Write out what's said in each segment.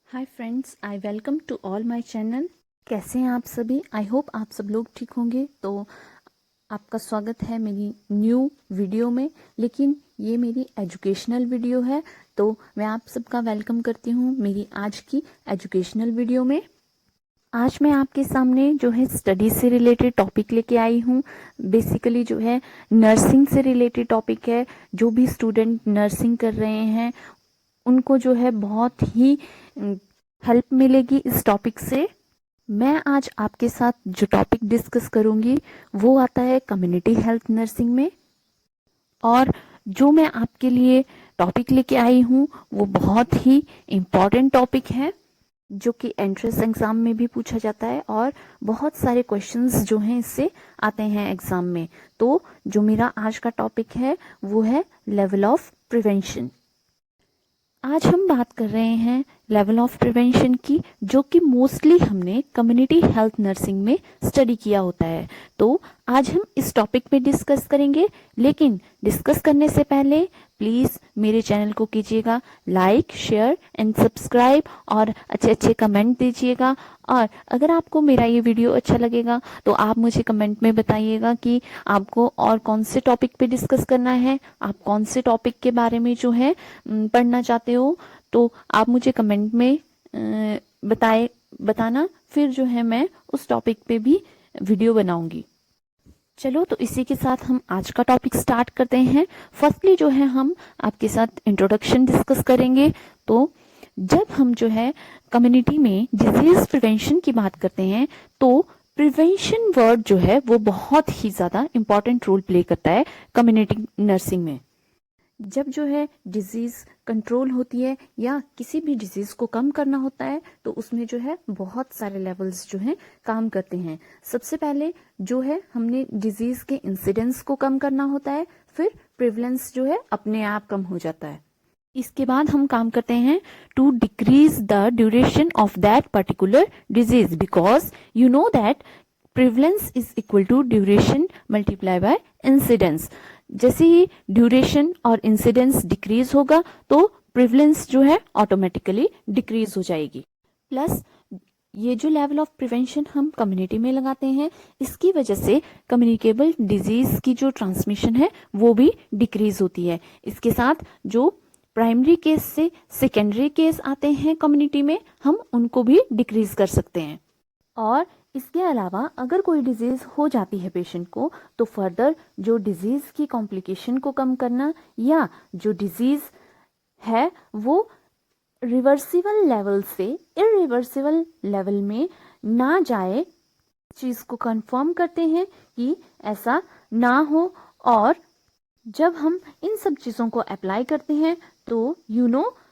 Hi friends, I welcome to all my channel. कैसे हैं आप सभी? आई होप आप सब लोग ठीक होंगे। तो आपका स्वागत है मेरी न्यू वीडियो में। लेकिन ये मेरी एजुकेशनल वीडियो है, तो मैं आप सबका वेलकम करती हूँ मेरी आज की एजुकेशनल वीडियो में। आज मैं आपके सामने जो है स्टडी से रिलेटेड टॉपिक लेके आई हूँ। बेसिकली जो है नर्सिंग से रिलेटेड टॉपिक है। जो भी स्टूडेंट नर्सिंग कर रहे हैं उनको जो है बहुत ही हेल्प मिलेगी इस टॉपिक से। मैं आज आपके साथ जो टॉपिक डिस्कस करूंगी वो आता है कम्युनिटी हेल्थ नर्सिंग में। और जो मैं आपके लिए टॉपिक लेके आई हूँ वो बहुत ही इम्पॉर्टेंट टॉपिक है, जो कि एंट्रेंस एग्जाम में भी पूछा जाता है और बहुत सारे क्वेश्चंस जो हैं इससे आते हैं एग्जाम में। तो जो मेरा आज का टॉपिक है वो है लेवल ऑफ प्रिवेंशन। आज हम बात कर रहे हैं लेवल ऑफ प्रिवेंशन की, जो कि मोस्टली हमने कम्युनिटी हेल्थ नर्सिंग में स्टडी किया होता है। तो आज हम इस टॉपिक पे डिस्कस करेंगे। लेकिन डिस्कस करने से पहले प्लीज़ मेरे चैनल को कीजिएगा लाइक, शेयर एंड सब्सक्राइब और अच्छे अच्छे कमेंट दीजिएगा। और अगर आपको मेरा ये वीडियो अच्छा लगेगा तो आप मुझे कमेंट में बताइएगा कि आपको और कौन से टॉपिक पे डिस्कस करना है, आप कौन से टॉपिक के बारे में जो है पढ़ना चाहते हो। तो आप मुझे कमेंट में बताना, फिर जो है मैं उस टॉपिक पे भी वीडियो बनाऊंगी। चलो, तो इसी के साथ हम आज का टॉपिक स्टार्ट करते हैं। फर्स्टली जो है हम आपके साथ इंट्रोडक्शन डिस्कस करेंगे। तो जब हम जो है कम्युनिटी में डिजीज प्रिवेंशन की बात करते हैं तो प्रिवेंशन वर्ड जो है वो बहुत ही ज़्यादा इंपॉर्टेंट रोल प्ले करता है कम्युनिटी नर्सिंग में। जब जो है डिजीज कंट्रोल होती है या किसी भी डिजीज को कम करना होता है तो उसमें जो है बहुत सारे लेवल्स जो हैं काम करते हैं। सबसे पहले जो है हमने डिजीज के इंसिडेंस को कम करना होता है, फिर प्रिवलेंस जो है अपने आप कम हो जाता है। इसके बाद हम काम करते हैं to decrease the duration of that particular disease, because you know that prevalence is equal to duration multiply by incidence. जैसे ही ड्यूरेशन और इंसिडेंस डिक्रीज होगा तो प्रिवलेंस जो है ऑटोमेटिकली डिक्रीज हो जाएगी। प्लस ये जो लेवल ऑफ प्रिवेंशन हम कम्युनिटी में लगाते हैं, इसकी वजह से कम्युनिकेबल डिजीज की जो ट्रांसमिशन है वो भी डिक्रीज होती है। इसके साथ जो प्राइमरी केस से सेकेंडरी केस आते हैं कम्युनिटी में, हम उनको भी डिक्रीज कर सकते हैं। और इसके अलावा अगर कोई डिजीज हो जाती है पेशेंट को तो फर्दर जो डिजीज की कॉम्प्लिकेशन को कम करना या जो डिजीज है वो रिवर्सिबल लेवल से इरिवर्सिबल लेवल में ना जाए, चीज को कंफर्म करते हैं कि ऐसा ना हो। और जब हम इन सब चीज़ों को अप्लाई करते हैं तो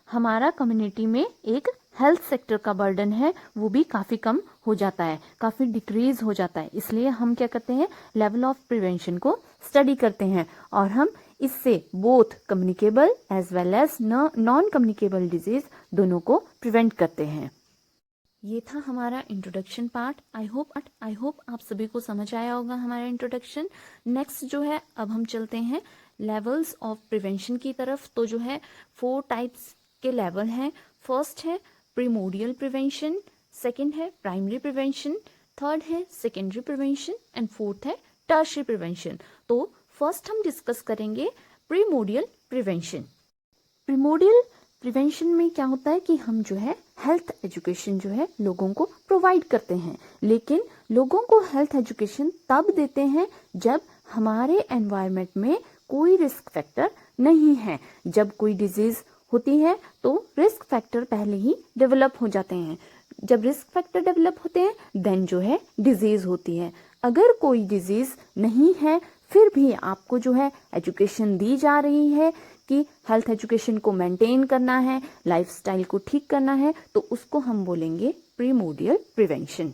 हमारा कम्युनिटी में एक हेल्थ सेक्टर का बर्डन है वो भी काफ़ी कम हो जाता है, काफ़ी डिक्रीज हो जाता है। इसलिए हम क्या करते हैं, लेवल ऑफ प्रिवेंशन को स्टडी करते हैं और हम इससे both communicable as well as non communicable disease दोनों को प्रिवेंट करते हैं। ये था हमारा इंट्रोडक्शन पार्ट। आई होप आप सभी को समझ आया होगा हमारा इंट्रोडक्शन। नेक्स्ट जो है अब हम चलते हैं लेवल्स ऑफ प्रिवेंशन की तरफ। तो जो है 4 टाइप्स के लेवल हैं। फर्स्ट है प्रीमोडियल प्रिवेंशन, सेकंड है प्राइमरी प्रिवेंशन, थर्ड है सेकेंडरी प्रिवेंशन एंड फोर्थ है टर्शियरी प्रिवेंशन। तो फर्स्ट हम डिस्कस करेंगे प्रीमोडियल प्रिवेंशन। प्रीमोडियल प्रिवेंशन में क्या होता है कि हम जो है हेल्थ एजुकेशन जो है लोगों को प्रोवाइड करते हैं, लेकिन लोगों को हेल्थ एजुकेशन तब देते हैं जब हमारे एनवायरनमेंट में कोई रिस्क फैक्टर नहीं है। जब कोई डिजीज होती है तो रिस्क फैक्टर पहले ही डेवलप हो जाते हैं। जब रिस्क फैक्टर डेवलप होते हैं देन जो है डिजीज होती है। अगर कोई डिजीज नहीं है फिर भी आपको जो है एजुकेशन दी जा रही है कि हेल्थ एजुकेशन को मेंटेन करना है, लाइफस्टाइल को ठीक करना है, तो उसको हम बोलेंगे प्रीमोडियल प्रिवेंशन।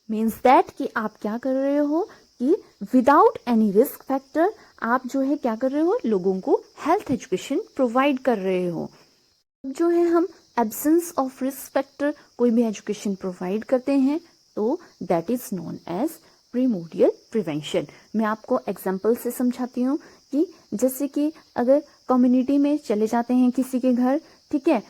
मीन्स दैट कि आप क्या कर रहे हो कि विदाउट एनी रिस्क फैक्टर आप जो है क्या कर रहे हो, लोगों को हेल्थ एजुकेशन प्रोवाइड कर रहे हो। जो है हम एब्सेंस ऑफ रिस्क फैक्टर कोई भी एजुकेशन प्रोवाइड करते हैं तो that is known as primordial prevention. मैं आपको एग्जाम्पल से समझाती हूँ कि जैसे कि अगर कम्युनिटी में चले जाते हैं किसी के घर, ठीक है,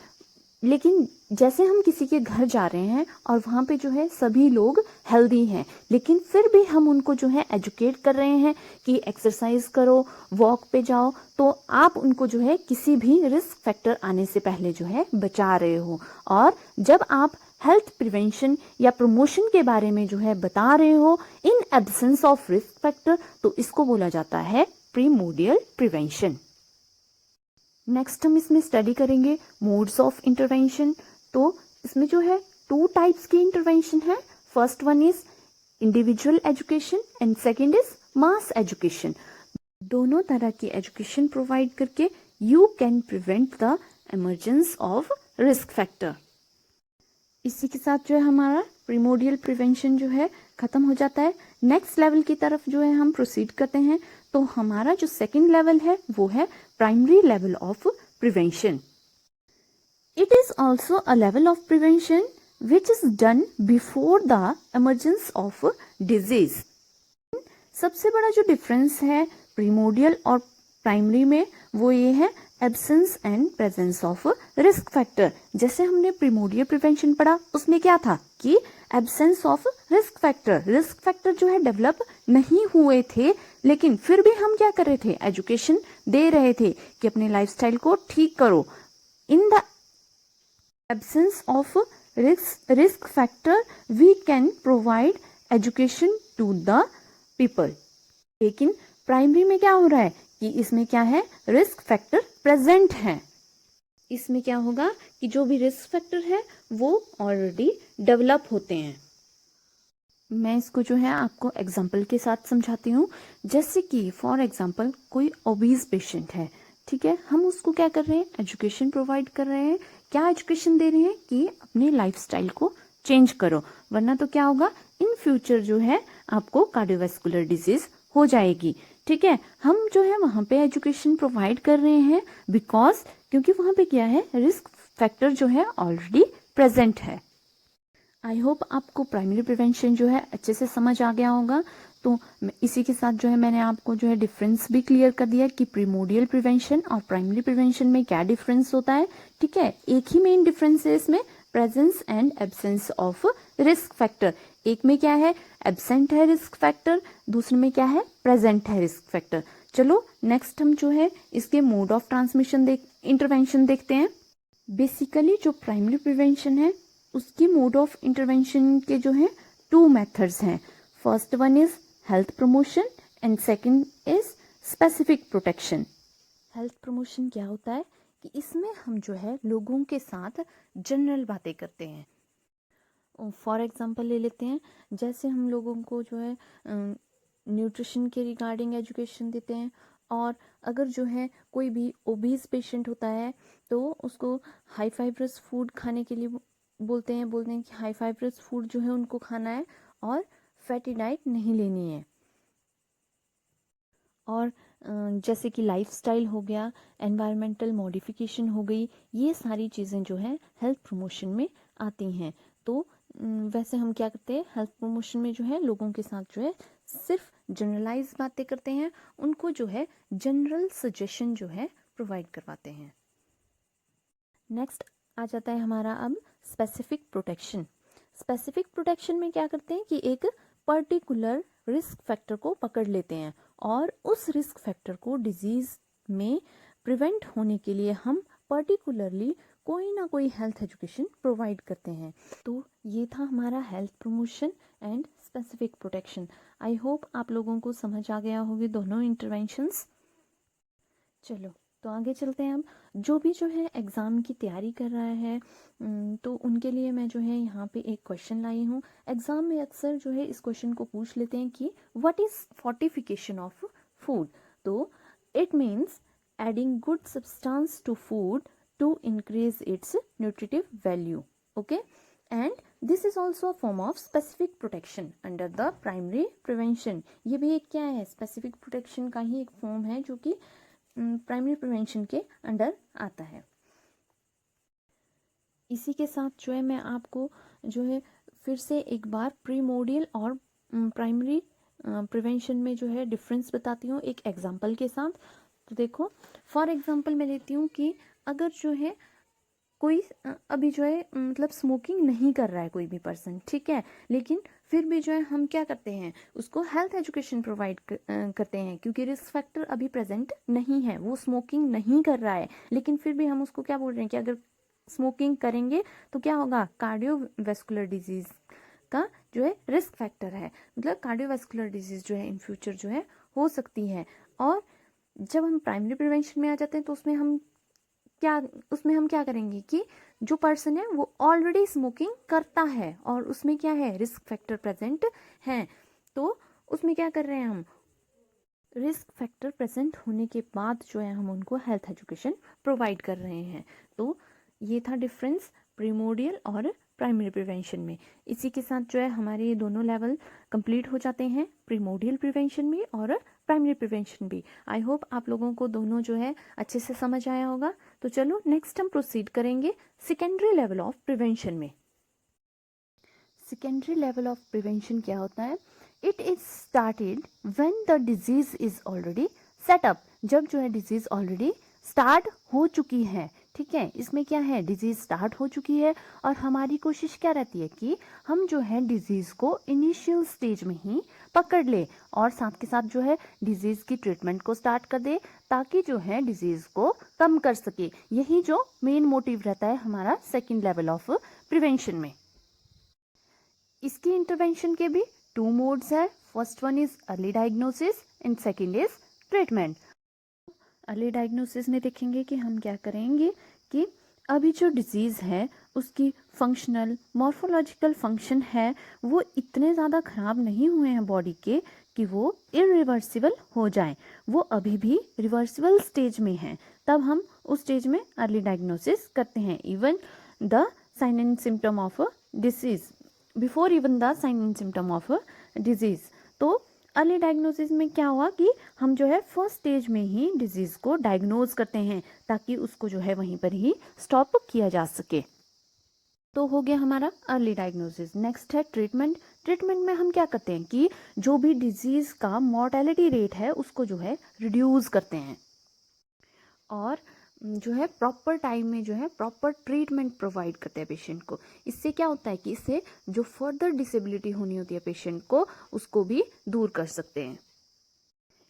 लेकिन जैसे हम किसी के घर जा रहे हैं और वहाँ पे जो है सभी लोग हेल्दी हैं, लेकिन फिर भी हम उनको जो है एजुकेट कर रहे हैं कि एक्सरसाइज करो, वॉक पे जाओ, तो आप उनको जो है किसी भी रिस्क फैक्टर आने से पहले जो है बचा रहे हो। और जब आप हेल्थ प्रिवेंशन या प्रमोशन के बारे में जो है बता रहे हो in absence of risk factor, तो इसको बोला जाता है प्रीमोडियल प्रिवेंशन। नेक्स्ट हम इसमें स्टडी करेंगे मोड्स ऑफ इंटरवेंशन। तो इसमें जो है 2 टाइप्स की इंटरवेंशन है। First one is individual education and second is mass education. दोनों तरह की एजुकेशन प्रोवाइड करके you can prevent the emergence of risk factor. इसी के साथ जो है हमारा प्रीमोडियल प्रिवेंशन जो है खत्म हो जाता है। नेक्स्ट लेवल की तरफ जो है हम प्रोसीड करते हैं। तो हमारा जो सेकंड लेवल है वो है primary level of prevention. It is also a level of prevention which is done before the emergence of disease. सबसे बड़ा जो डिफरेंस है प्रीमोडियल और प्राइमरी में वो ये है absence and presence of risk factor. जैसे हमने प्रीमोडियल प्रिवेंशन पढ़ा उसमें क्या था कि एब्सेंस ऑफ रिस्क फैक्टर जो है डेवलप नहीं हुए थे, लेकिन फिर भी हम क्या कर रहे थे, एजुकेशन दे रहे थे कि अपने लाइफस्टाइल को ठीक करो। In the absence of risk factor we can provide education to the people. लेकिन प्राइमरी में क्या हो रहा है कि इसमें क्या है, रिस्क फैक्टर प्रेजेंट है। इसमें क्या होगा कि जो भी रिस्क फैक्टर है वो ऑलरेडी डेवलप होते हैं। मैं इसको जो है आपको एग्जांपल के साथ समझाती हूँ। जैसे कि फॉर एग्जांपल कोई ओबीज पेशेंट है, ठीक है, हम उसको क्या कर रहे हैं, एजुकेशन प्रोवाइड कर रहे हैं। क्या एजुकेशन दे रहे हैं कि अपने लाइफस्टाइल को चेंज करो, वरना तो क्या होगा, इन फ्यूचर जो है आपको कार्डियोवैस्कुलर डिजीज हो जाएगी। ठीक है, हम जो है वहां पे एजुकेशन प्रोवाइड कर रहे हैं बिकॉज क्योंकि वहां पे क्या है, रिस्क फैक्टर जो है ऑलरेडी प्रेजेंट है। आई होप आपको प्राइमरी प्रिवेंशन जो है अच्छे से समझ आ गया होगा। तो इसी के साथ जो है मैंने आपको जो है डिफरेंस भी क्लियर कर दिया कि प्रीमोडियल प्रिवेंशन और प्राइमरी प्रिवेंशन में क्या डिफरेंस होता है। ठीक है, एक ही मेन डिफरेंस है इसमें, presence and absence of risk factor. एक में क्या है, एब्सेंट है रिस्क फैक्टर, दूसरे में क्या है, प्रेजेंट है रिस्क फैक्टर। चलो नेक्स्ट हम जो है इसके मोड ऑफ ट्रांसमिशन इंटरवेंशन देखते हैं। बेसिकली जो प्राइमरी प्रिवेंशन है उसकी मोड ऑफ इंटरवेंशन के जो है 2 मेथड्स हैं। First one is health promotion and second is specific protection. Health promotion क्या होता है कि इसमें हम जो है लोगों के साथ जनरल बातें करते हैं। फॉर एग्जांपल ले लेते हैं, जैसे हम लोगों को जो है न्यूट्रिशन के रिगार्डिंग एजुकेशन देते हैं। और अगर जो है कोई भी ओबीज पेशेंट होता है तो उसको हाई फाइब्रस फूड खाने के लिए बोलते हैं कि हाई फाइब्रस फूड जो है उनको खाना है और फैटी डाइट नहीं लेनी है। और जैसे कि लाइफस्टाइल हो गया, एनवायरमेंटल मॉडिफिकेशन हो गई, ये सारी चीज़ें जो है हेल्थ प्रमोशन में आती हैं। तो वैसे हम क्या करते हैं, हेल्थ प्रमोशन में जो है लोगों के साथ जो है सिर्फ जनरलाइज बातें करते हैं, उनको जो है जनरल सजेशन जो है प्रोवाइड करवाते हैं। नेक्स्ट आ जाता है हमारा अब स्पेसिफिक प्रोटेक्शन। स्पेसिफिक प्रोटेक्शन में क्या करते हैं कि एक पर्टिकुलर रिस्क फैक्टर को पकड़ लेते हैं और उस रिस्क फैक्टर को डिजीज में प्रिवेंट होने के लिए हम पर्टिकुलरली कोई ना कोई हेल्थ एजुकेशन प्रोवाइड करते हैं। तो ये था हमारा health promotion and specific protection. I hope आप लोगों को समझ आ गया होगी दोनों इंटरवेंशंस। चलो तो आगे चलते हैं। अब जो भी जो है एग्ज़ाम की तैयारी कर रहा है तो उनके लिए मैं जो है यहाँ पे एक क्वेश्चन लाई हूँ। एग्ज़ाम में अक्सर जो है इस क्वेश्चन को पूछ लेते हैं कि what is fortification of food. तो it means adding good substance to food to increase its nutritive value. Okay, and this is also a form of specific protection under the primary prevention. ये भी एक क्या है, specific protection का ही एक form है जो कि प्राइमरी प्रिवेंशन के अंडर आता है। इसी के साथ जो है मैं आपको जो है फिर से एक बार प्रीमोडियल और प्राइमरी प्रिवेंशन में जो है डिफरेंस बताती हूँ एक एग्जांपल के साथ। तो देखो, फॉर एग्जांपल मैं लेती हूँ कि अगर जो है कोई अभी जो है मतलब स्मोकिंग नहीं कर रहा है कोई भी पर्सन, ठीक है, लेकिन फिर भी जो है हम क्या करते हैं, उसको हेल्थ एजुकेशन प्रोवाइड करते हैं, क्योंकि रिस्क फैक्टर अभी प्रेजेंट नहीं है, वो स्मोकिंग नहीं कर रहा है, लेकिन फिर भी हम उसको क्या बोल रहे हैं कि अगर स्मोकिंग करेंगे तो क्या होगा, कार्डियोवैस्कुलर डिजीज का जो है रिस्क फैक्टर है, मतलब कार्डियोवैस्कुलर डिजीज जो है इन फ्यूचर जो है हो सकती है। और जब हम प्राइमरी प्रिवेंशन में आ जाते हैं तो उसमें हम क्या करेंगे कि जो पर्सन है वो ऑलरेडी स्मोकिंग करता है और उसमें क्या है, रिस्क फैक्टर प्रेजेंट है, तो उसमें क्या कर रहे हैं, हम रिस्क फैक्टर प्रेजेंट होने के बाद जो है हम उनको हेल्थ एजुकेशन प्रोवाइड कर रहे हैं। तो ये था डिफरेंस प्रीमोडियल और प्राइमरी प्रिवेंशन में। इसी के साथ जो है हमारे ये दोनों लेवल कंप्लीट हो जाते हैं, प्रीमोडियल प्रिवेंशन भी और प्राइमरी प्रिवेंशन भी। आई होप आप लोगों को दोनों जो है अच्छे से समझ आया होगा। तो चलो नेक्स्ट हम प्रोसीड करेंगे सेकेंडरी लेवल ऑफ प्रिवेंशन में। सेकेंडरी लेवल ऑफ प्रिवेंशन क्या होता है, it is started when the disease is already setup, जब जो है डिजीज ऑलरेडी स्टार्ट हो चुकी है, ठीक है, इसमें क्या है, डिजीज स्टार्ट हो चुकी है और हमारी कोशिश क्या रहती है कि हम जो है डिजीज को इनिशियल स्टेज में ही पकड़ ले और साथ के साथ जो है डिजीज की ट्रीटमेंट को स्टार्ट कर दे, ताकि जो है डिजीज को कम कर सके। यही जो मेन मोटिव रहता है हमारा सेकेंड लेवल ऑफ प्रिवेंशन में। इसकी इंटरवेंशन के भी 2 मोड्स है, first one is early diagnosis and second is treatment. Early diagnosis में देखेंगे कि हम क्या करेंगे कि अभी जो डिजीज है उसकी फंक्शनल मॉर्फोलॉजिकल फंक्शन है वो इतने ज़्यादा खराब नहीं हुए हैं बॉडी के कि वो इरिवर्सिबल हो जाए, वो अभी भी रिवर्सिबल स्टेज में है, तब हम उस स्टेज में अर्ली डायग्नोसिस करते हैं, even the sign and symptom of disease, before even the sign and symptom of disease. तो अर्ली डायग्नोसिस में क्या हुआ कि हम जो है फर्स्ट स्टेज में ही डिजीज को डायग्नोज करते हैं ताकि उसको जो है वहीं पर ही स्टॉप किया जा सके। तो हो गया हमारा अर्ली डायग्नोसिस। नेक्स्ट है ट्रीटमेंट। ट्रीटमेंट में हम क्या करते हैं कि जो भी डिजीज का मॉर्टेलिटी रेट है उसको जो है रिड्यूस करते हैं और जो है प्रॉपर टाइम में जो है प्रॉपर ट्रीटमेंट प्रोवाइड करते हैं पेशेंट को। इससे क्या होता है कि इससे जो फर्दर डिसेबिलिटी होनी होती है पेशेंट को उसको भी दूर कर सकते हैं।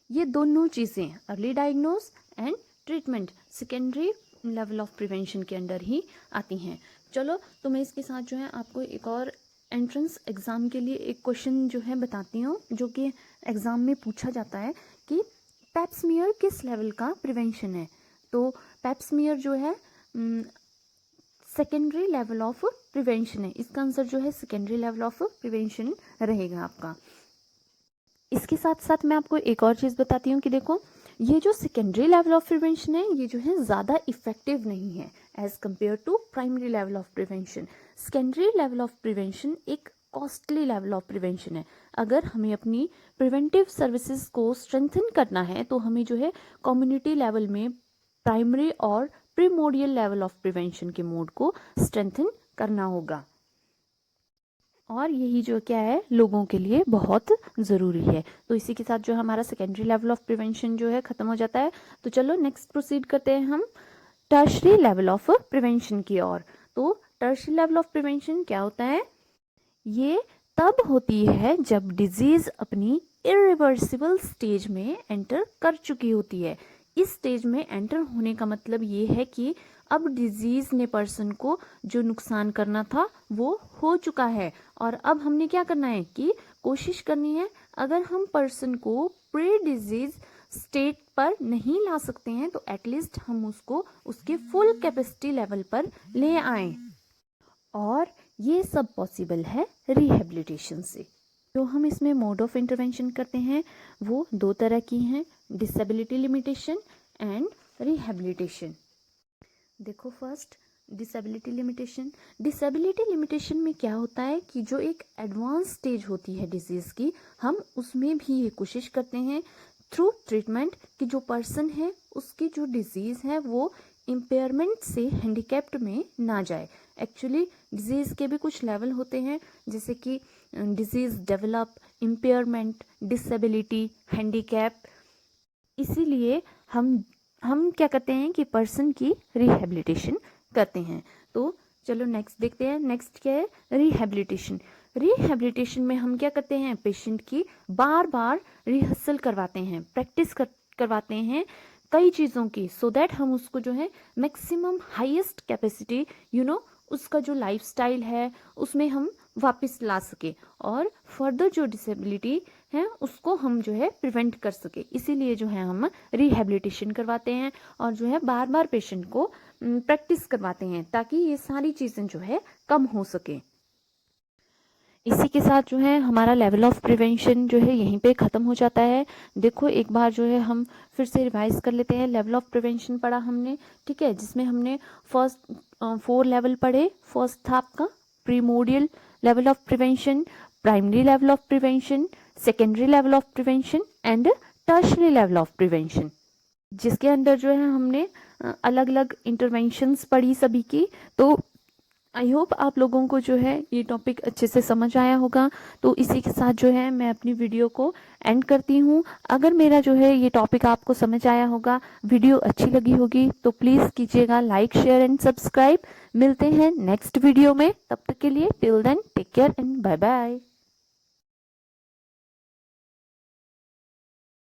ये दोनों चीज़ें early diagnose and treatment secondary level of prevention के अंडर ही आती हैं। चलो तो मैं इसके साथ जो है आपको एक और एंट्रेंस एग्ज़ाम के लिए एक क्वेश्चन जो है बताती हूँ जो कि एग्ज़ाम में पूछा जाता है कि पैप स्मीयर किस लेवल का प्रिवेंशन है। तो पैप स्मीयर जो है सेकेंडरी लेवल ऑफ प्रिवेंशन है, इसका आंसर जो है सेकेंडरी लेवल ऑफ प्रिवेंशन रहेगा आपका। इसके साथ साथ मैं आपको एक और चीज़ बताती हूँ कि देखो ये जो सेकेंडरी लेवल ऑफ प्रिवेंशन है ये जो है ज़्यादा इफेक्टिव नहीं है as compare to primary level of prevention. Secondary level of prevention एक कॉस्टली लेवल ऑफ प्रिवेंशन है। अगर हमें अपनी प्रिवेंटिव सर्विसेज को स्ट्रेंथन करना है तो हमें जो है कम्युनिटी लेवल में प्राइमरी और प्रीमोडियल लेवल ऑफ प्रिवेंशन के मोड को स्ट्रेंथन करना होगा और यही जो क्या है लोगों के लिए बहुत ज़रूरी है। तो इसी के साथ जो हमारा सेकेंडरी लेवल ऑफ प्रिवेंशन जो है ख़त्म हो जाता है। तो चलो नेक्स्ट प्रोसीड करते हैं हम टर्शरी लेवल ऑफ प्रिवेंशन की ओर। तो टर्शरी लेवल ऑफ प्रिवेंशन क्या होता है, ये तब होती है जब डिजीज अपनी इरिवर्सिबल स्टेज में एंटर कर चुकी होती है। इस स्टेज में एंटर होने का मतलब ये है कि अब डिजीज ने पर्सन को जो नुकसान करना था वो हो चुका है और अब हमने क्या करना है कि कोशिश करनी है, अगर हम पर्सन को प्री डिजीज स्टेट पर नहीं ला सकते हैं तो एटलीस्ट हम उसको उसके फुल कैपेसिटी लेवल पर ले आए और ये सब पॉसिबल है रिहेबिलिटेशन से। जो हम इसमें मोड ऑफ इंटरवेंशन करते हैं वो 2 तरह की हैं, डिसेबिलिटी लिमिटेशन एंड रिहेबिलिटेशन। देखो first disability limitation. Disability limitation में क्या होता है कि जो एक एडवांस स्टेज होती है डिजीज़ की, हम उसमें भी ये कोशिश करते हैं थ्रू ट्रीटमेंट कि जो पर्सन है उसकी जो डिजीज़ है वो इम्पेयरमेंट से हैंडीकैप्ड में ना जाए। एक्चुअली डिजीज़ के भी कुछ लेवल होते हैं जैसे कि disease develop, impairment, disability, handicap. इसीलिए हम क्या करते हैं कि पर्सन की रिहेबिलिटेशन करते हैं। तो चलो नेक्स्ट देखते हैं। नेक्स्ट क्या है, रिहेबिलिटेशन। रिहेबिलिटेशन में हम क्या करते हैं, पेशेंट की बार बार रिहर्सल करवाते हैं, प्रैक्टिस करवाते हैं कई चीज़ों की, सो दैट हम उसको जो है मैक्सिमम हाईएस्ट कैपेसिटी उसका जो लाइफस्टाइल है उसमें हम वापस ला सके और फर्दर जो डिसेबिलिटी है उसको हम जो है प्रिवेंट कर सके। इसीलिए जो है हम रिहेबिलिटेशन करवाते हैं और जो है बार बार पेशेंट को प्रैक्टिस करवाते हैं ताकि ये सारी चीज़ें जो है कम हो सके। इसी के साथ जो है हमारा लेवल ऑफ प्रिवेंशन जो है यहीं पे ख़त्म हो जाता है। देखो एक बार जो है हम फिर से रिवाइज कर लेते हैं। लेवल ऑफ प्रिवेंशन पढ़ा हमने, ठीक है, जिसमें हमने फर्स्ट 4 लेवल पढ़े। फर्स्ट था आपका primordial level of prevention, primary level of prevention, secondary level of prevention and tertiary level of prevention, जिसके अंदर जो है हमने अलग अलग इंटरवेंशंस पढ़ी सभी की। तो आई होप आप लोगों को जो है ये टॉपिक अच्छे से समझ आया होगा। तो इसी के साथ जो है मैं अपनी वीडियो को एंड करती हूँ। अगर मेरा जो है ये टॉपिक आपको समझ आया होगा, वीडियो अच्छी लगी होगी, तो प्लीज़ कीजिएगा लाइक, शेयर एंड सब्सक्राइब। मिलते हैं नेक्स्ट वीडियो में, तब तक के लिए till then take care and bye bye.